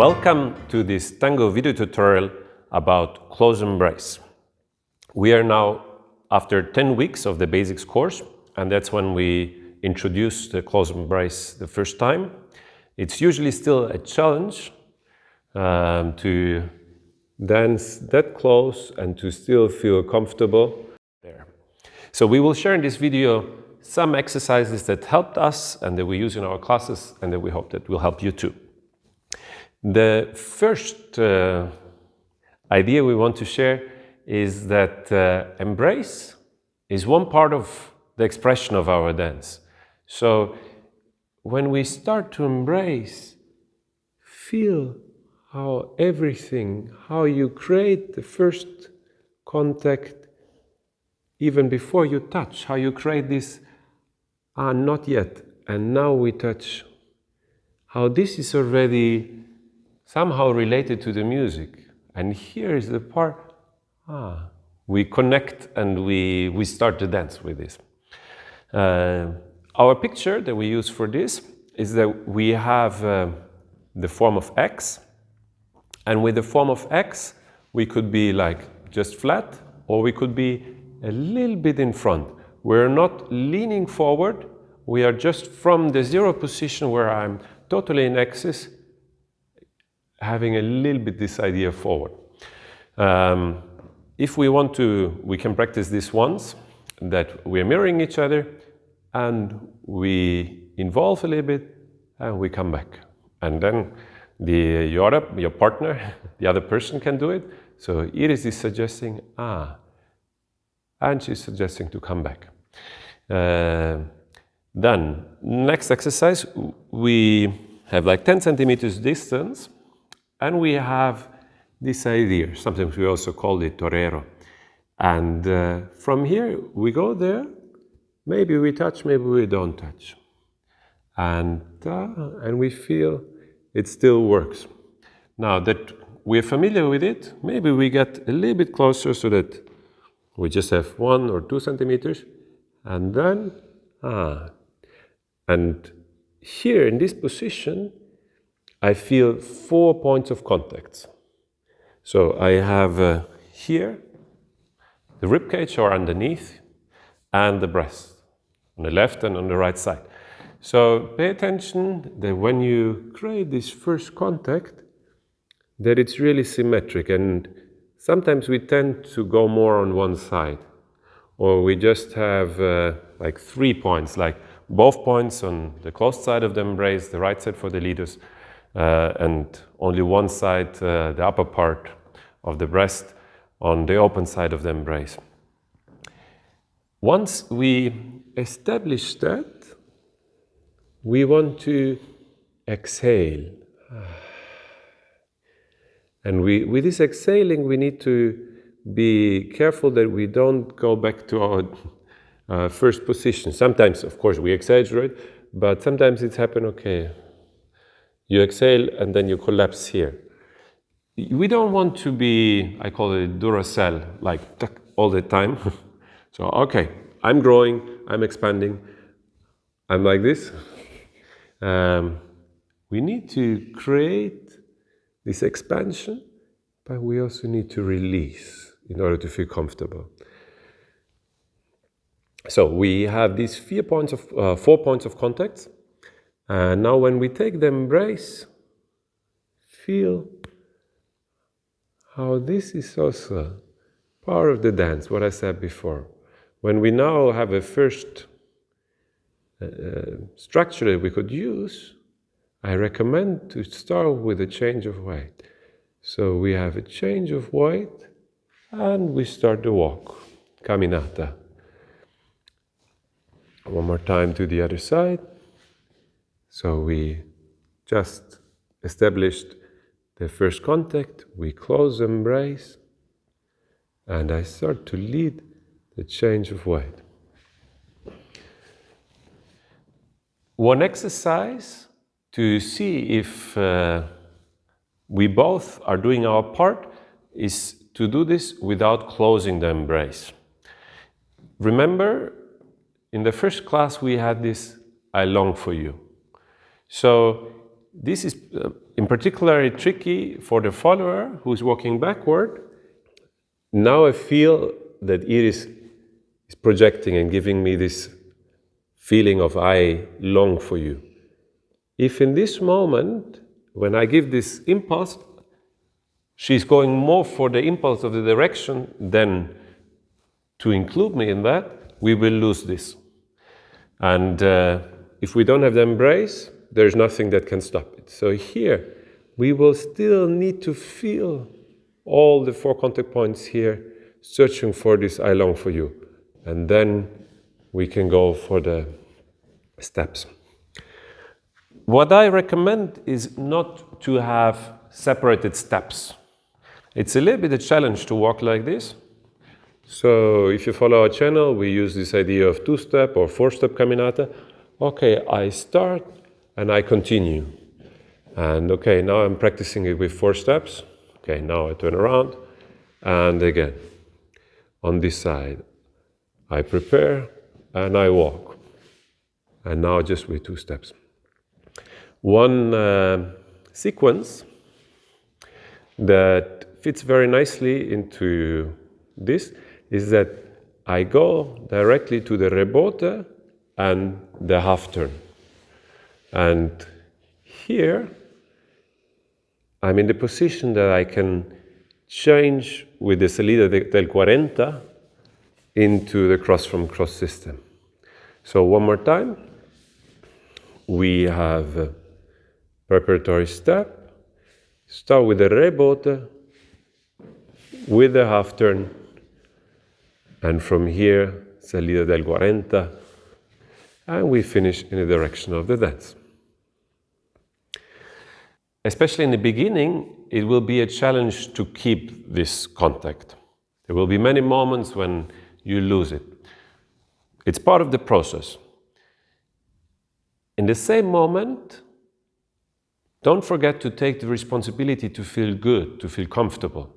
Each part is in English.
Welcome to this Tango video tutorial about close embrace. We are now after 10 weeks of the basics course, and that's when we introduce the close embrace the first time. It's usually still a challenge to dance that close and to still feel comfortable there. So we will share in this video some exercises that helped us and that we use in our classes and that we hope that will help you too. The first idea we want to share is that embrace is one part of the expression of our dance. So when we start to embrace, feel how everything, how you create the first contact even before you touch, how you create this, not yet, and now we touch, how this is already somehow related to the music. And here is the part, we connect and we start to dance with this. Our picture that we use for this is that we have the form of X, and with the form of X, we could be like just flat, or we could be a little bit in front. We're not leaning forward, we are just from the zero position where I'm totally in axis, having a little bit this idea forward. If we want to, we can practice this once, that we're mirroring each other, and we involve a little bit, and we come back. And then your partner, the other person can do it. So Iris is suggesting, and she's suggesting to come back. Then, next exercise, we have like 10 centimeters distance, and we have this idea. Sometimes we also call it torero. And from here, we go there. Maybe we touch, maybe we don't touch. And we feel it still works. Now that we're familiar with it, maybe we get a little bit closer so that we just have 1 or 2 centimeters. And then, and here in this position, I feel 4 points of contact. So I have here the ribcage or underneath, and the breast on the left and on the right side. So pay attention that when you create this first contact, that it's really symmetric. And sometimes we tend to go more on one side, or we just have like 3 points, like both points on the closed side of the embrace, the right side for the leaders, and only one side, the upper part of the breast, on the open side of the embrace. Once we establish that, we want to exhale. And with this exhaling, we need to be careful that we don't go back to our first position. Sometimes, of course, we exaggerate, but sometimes it's happened, okay, you exhale and then you collapse here. We don't want to be, I call it Duracell, like all the time. So, okay, I'm growing, I'm expanding, I'm like this. We need to create this expansion, but we also need to release in order to feel comfortable. So we have these 4 points of contact. And now when we take the embrace, feel how this is also part of the dance, what I said before. When we now have a first structure that we could use, I recommend to start with a change of weight. So we have a change of weight, and we start the walk, Caminata. One more time to the other side. So we just established the first contact, we close the embrace, and I start to lead the change of weight. One exercise to see if we both are doing our part is to do this without closing the embrace. Remember, in the first class we had this, I long for you. So this is in particular tricky for the follower who's walking backward. Now I feel that Iris is projecting and giving me this feeling of I long for you. If in this moment, when I give this impulse, she's going more for the impulse of the direction than to include me in that, we will lose this. And if we don't have the embrace, there's nothing that can stop it. So here, we will still need to feel all the 4 contact points here, searching for this I long for you. And then we can go for the steps. What I recommend is not to have separated steps. It's a little bit a challenge to walk like this. So if you follow our channel, we use this idea of 2-step or 4-step caminata. Okay, I start and I continue. And okay, now I'm practicing it with 4 steps. Okay, now I turn around and again. On this side, I prepare and I walk. And now just with 2 steps. One sequence that fits very nicely into this is that I go directly to the rebote and the half turn. And here, I'm in the position that I can change with the Salida del Cuarenta into the cross from cross system. So one more time, we have a preparatory step, start with the rebote, with the half turn, and from here, Salida del Cuarenta, and we finish in the direction of the dance. Especially in the beginning, it will be a challenge to keep this contact. There will be many moments when you lose it. It's part of the process. In the same moment, don't forget to take the responsibility to feel good, to feel comfortable.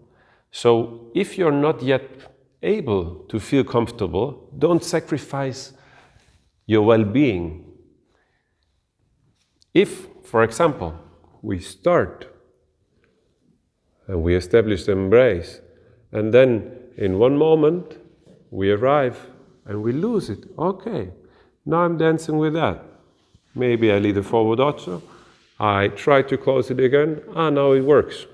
So if you're not yet able to feel comfortable, don't sacrifice your well-being. If, for example, we start and we establish the embrace, and then in one moment we arrive and we lose it. Okay, now I'm dancing with that. Maybe I lead a forward ocho, I try to close it again, now it works.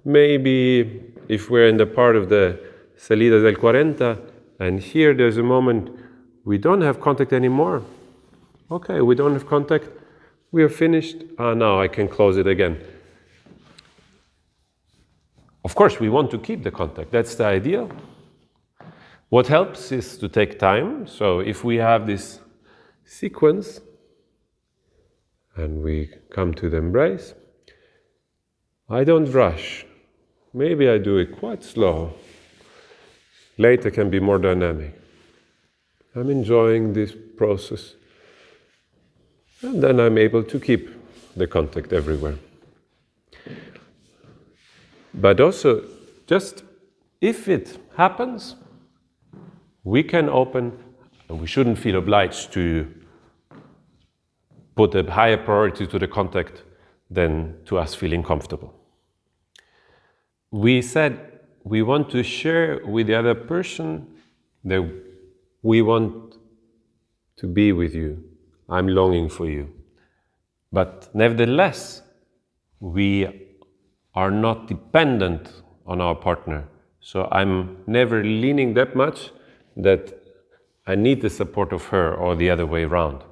Maybe if we're in the part of the Salida del Cuarenta, and here there's a moment we don't have contact anymore. Okay, we don't have contact, we are finished, now I can close it again. Of course, we want to keep the contact, that's the ideal. What helps is to take time, so if we have this sequence, and we come to the embrace, I don't rush. Maybe I do it quite slow. Later can be more dynamic. I'm enjoying this process. And then I'm able to keep the contact everywhere. But also, just if it happens, we can open, and we shouldn't feel obliged to put a higher priority to the contact than to us feeling comfortable. We said we want to share with the other person that we want to be with you. I'm longing for you. But nevertheless, we are not dependent on our partner. So I'm never leaning that much that I need the support of her or the other way around.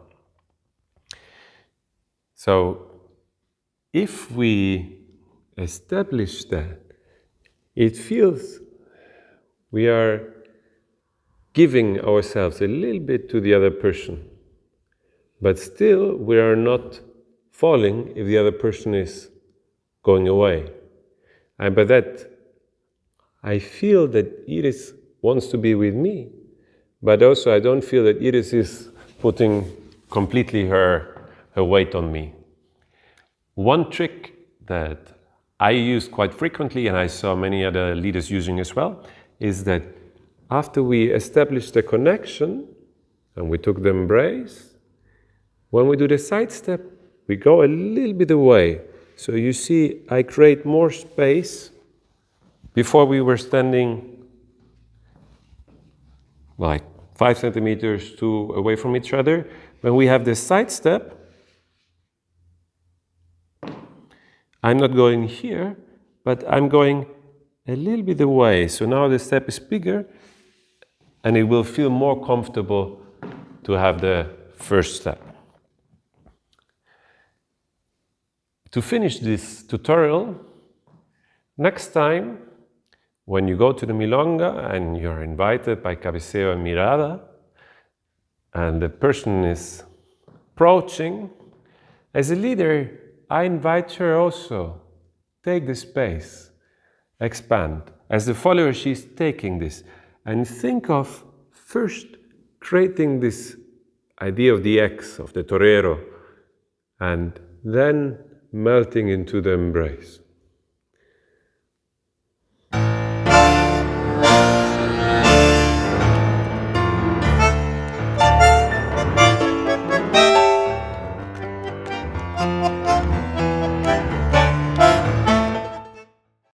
So if we establish that, it feels we are giving ourselves a little bit to the other person, but still we are not falling if the other person is going away. And by that, I feel that Iris wants to be with me, but also I don't feel that Iris is putting completely her weight on me. One trick that I use quite frequently, and I saw many other leaders using as well, is that after we establish the connection, and we took the embrace, when we do the side step, we go a little bit away. So you see, I create more space. Before we were standing like 5 centimeters away from each other. When we have this side step, I'm not going here, but I'm going a little bit away. So now the step is bigger, and it will feel more comfortable to have the first step. To finish this tutorial, next time, when you go to the Milonga and you're invited by Cabeceo and Mirada, and the person is approaching, as a leader, I invite her also, take the space, expand. As the follower, she's taking this. And think of first creating this idea of the X, of the torero, and then melting into the embrace.